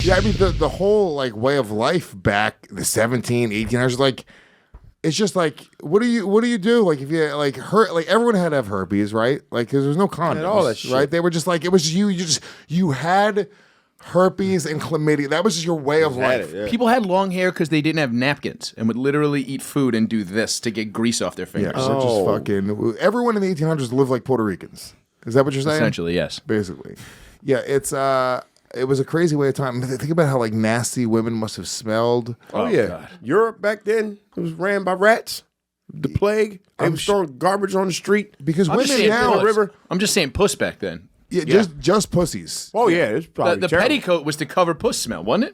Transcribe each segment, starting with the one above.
Yeah, I mean the whole like way of life back the 17, 1800s, like it's just like what do you do like if you like hurt like everyone had to have herpes, right? Like because there's no condoms, all that shit. right? They were just like it was you had herpes and chlamydia. That was just your way of life. People had long hair because they didn't have napkins and would literally eat food and do this to get grease off their fingers. Yeah, so just fucking everyone in the 1800s lived like Puerto Ricans. Is that what you're saying? Essentially, yes. Basically, yeah. It was a crazy way of time. Think about how like nasty women must have smelled. Oh yeah, God. Europe back then it was ran by rats. The plague. They would store garbage on the street Because I'm women just saying now, puss. river. I'm just saying puss back then. yeah, just pussies. Oh yeah, it's probably The terrible. petticoat was to cover puss smell, wasn't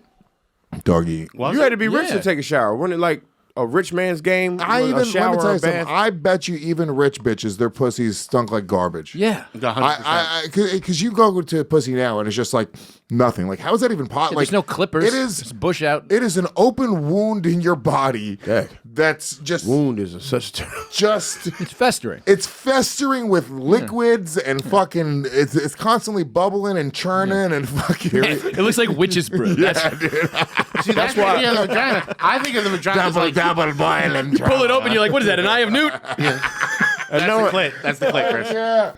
it? Doggy. You had to be rich Yeah. to take a shower. Wasn't it like a rich man's game? I a even let me shower tell or you a something. bath? I bet you even rich bitches, their pussies stunk like garbage. Yeah. 100%. Because you go to pussy now and it's just like nothing. Like how is that even possible? There's no clippers. It is. It's bush out. It is an open wound in your body. Yeah. That's just Wound is such a just. It's festering. It's festering with liquids and fucking. It's constantly bubbling and churning and fucking. It looks like witch's brew. See, that's why the vagina. I think of the vagina as like double boiling. You pull it open, you're like, what is that, an eye of Newt? that's the clit. That's the clit, Chris. Yeah.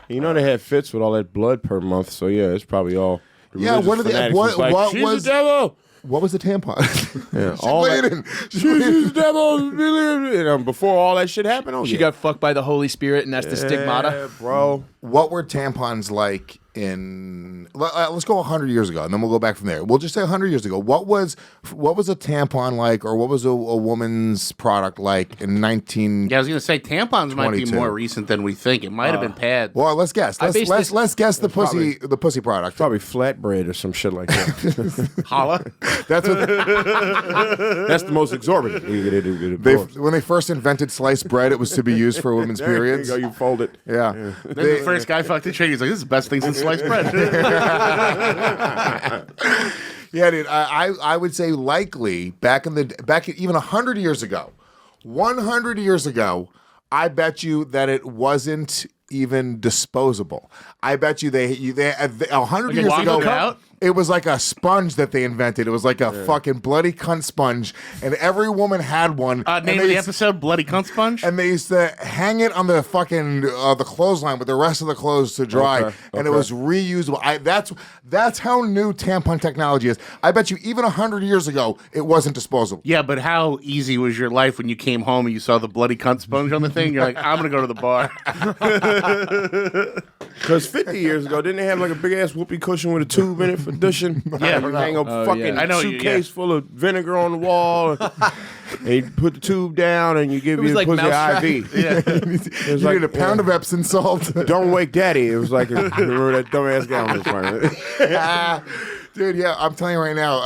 You know they had fits with all that blood per month, so yeah, it's probably all. The Yeah, religious what are the- fanatics what- like, what she's was- the devil? What was the tampon? Yeah, She's all that- bleeding. She's She's bleeding. the devil. Before all that shit happened, oh She yeah. got fucked by the Holy Spirit, and that's the stigmata. Yeah, bro. What were tampons like in? Let's go 100 years ago, and then we'll go back from there. We'll just say 100 years ago. What was a tampon like, or what was a woman's product like in 19? Yeah, I was gonna say tampons might be 22. more recent than we think. It might have been pads. Well, let's guess. I based this- Let's guess the pussy product. Probably flatbread or some shit like that. Holla. That's what That's the most exorbitant. when they first invented sliced bread. It was to be used for women's periods. There you go. You fold it. Yeah. Then the first guy fucked a chick. He's like, "This is the best thing since sliced bread." Yeah, dude. I would say likely back even 100 years ago, 100 years ago, I bet you that it wasn't even disposable. I bet you they 100 Like a years Wonka ago, cup? it was like a sponge that they invented. It was like a fucking bloody cunt sponge, and every woman had one. And Name they of the used- episode: Bloody Cunt Sponge. And they used to hang it on the fucking the clothesline with the rest of the clothes to dry, and it was reusable. That's how new tampon technology is. I bet you even 100 years ago it wasn't disposable. Yeah, but how easy was your life when you came home and you saw the bloody cunt sponge on the thing? You're like, I'm gonna go to the bar. Because 50 years ago, didn't they have like a big ass whoopee cushion with a tube in it for dushing? Yeah. You hang a fucking yeah. I know you- suitcase full of vinegar on the wall, and you put the tube down, and you give was your like pussy mousetrap. IV. Yeah. You need a pound of Epsom salt. Don't wake daddy. It was like remember that dumbass guy on this one. Dude, yeah, I'm telling you right now.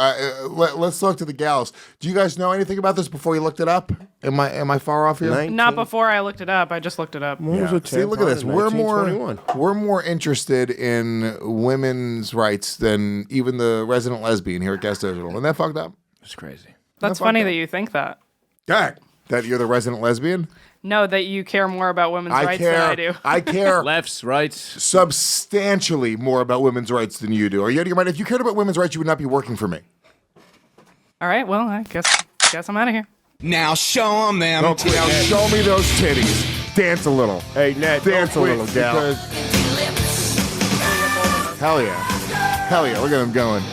Let's talk to the gals. Do you guys know anything about this before you looked it up? Am I far off here? Not before I looked it up. I just looked it up. See, look at this. We're more interested in women's rights than even the resident lesbian here at Guest Digital. Isn't that fucked up? It's crazy. That's funny that you think that. God, that you're the resident lesbian? No, that you care more about women's rights than I do. I care Lefts, rights. substantially more about women's rights than you do. Are you out of your mind? If you cared about women's rights, you would not be working for me. All right, well, I guess I'm out of here. Now show them them. Now show me those titties. Dance a little. Hey, Nat, Dance a don't quit little, gal. Hell yeah. Hell yeah. Look at them going.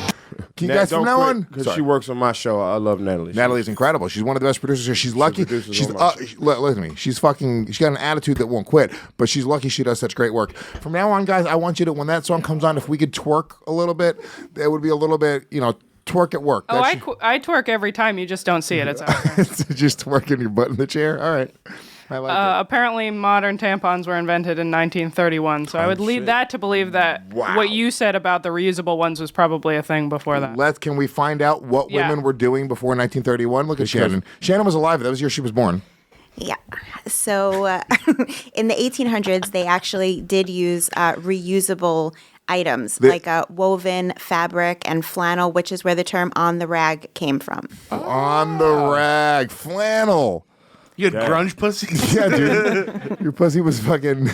Can you guys from now on? Because Sorry. she works on my show. I love Natalie. Natalie's incredible. She's one of the best producers here. She's lucky. produces She's all my listen to me. She's got an attitude that won't quit, but she's lucky she does such great work. From now on, guys, I want you to, when that song comes on, if we could twerk a little bit, it would be a little bit, twerk at work. Oh, I twerk every time. You just don't see it. It's out there. It's just twerking your butt in the chair. All right. I like it. Apparently, modern tampons were invented in 1931, so I would lead that to believe that what you said about the reusable ones was probably a thing before that. Can we find out what Yeah. women were doing before 1931? Look at Shannon. Shannon was alive. That was the year she was born. Yeah. So in the 1800s, they actually did use reusable items like woven fabric and flannel, which is where the term on the rag came from. On the rag. Flannel. You had grunge pussy? Yeah, dude. Your pussy was fucking.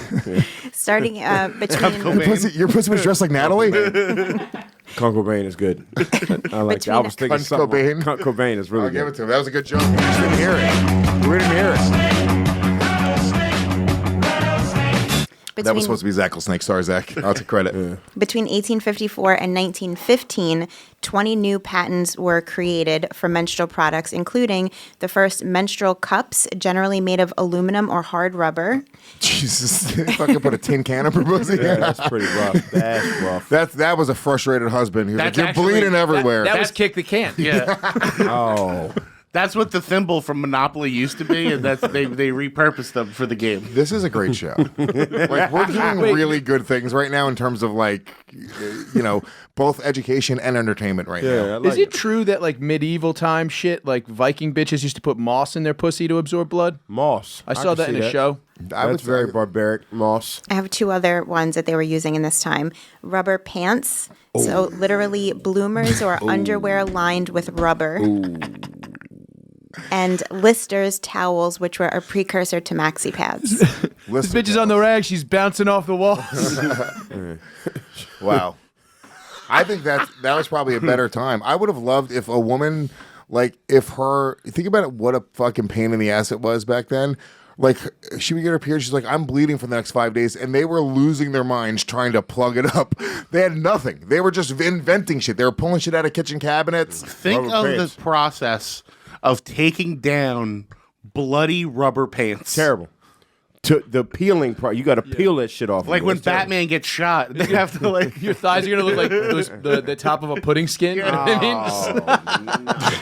Starting between Your pussy was dressed like Natalie. Kurt Cobain is good. I like that. I was thinking Kurt something. Cobain? Kurt Cobain is really I'll give it good. to him. That was a good joke. We just didn't hear it. We didn't hear it. That was supposed to be Zach Snake. Sorry, Zach. I'll take credit. Between 1854 and 1915, 20 new patents were created for menstrual products, including the first menstrual cups, generally made of aluminum or hard rubber. Jesus. Fucking put a tin can up her pussy. Yeah, that's pretty rough. That's rough. That was a frustrated husband. He was like, That's you're actually- bleeding everywhere. That was kick the can. Yeah. Oh. That's what the thimble from Monopoly used to be, and that's they repurposed them for the game. This is a great show. Like, we're doing really good things right now in terms of, like, both education and entertainment right Yeah, I now. like Is it true that like medieval time shit, like Viking bitches used to put moss in their pussy to absorb blood? Moss. I saw can that see in a show. That's very barbaric. Moss. I have two other ones that they were using in this time. Rubber pants. So literally bloomers or underwear lined with rubber. And Lister's towels, which were a precursor to maxi pads. This bitch is on the rag. She's bouncing off the walls. Wow. I think that was probably a better time. I would have loved if a woman, like, think about it, what a fucking pain in the ass it was back then. Like, she would get her period, she's like, I'm bleeding for the next 5 days, and they were losing their minds trying to plug it up. They had nothing. They were just inventing shit. They were pulling shit out of kitchen cabinets. Think Rubber of pants. the process of taking down bloody rubber pants. Terrible. To the peeling part, you got to peel that shit off. Like when Batman gets shot, they have to like. Your thighs are gonna look like the top of a pudding skin. You know what I mean?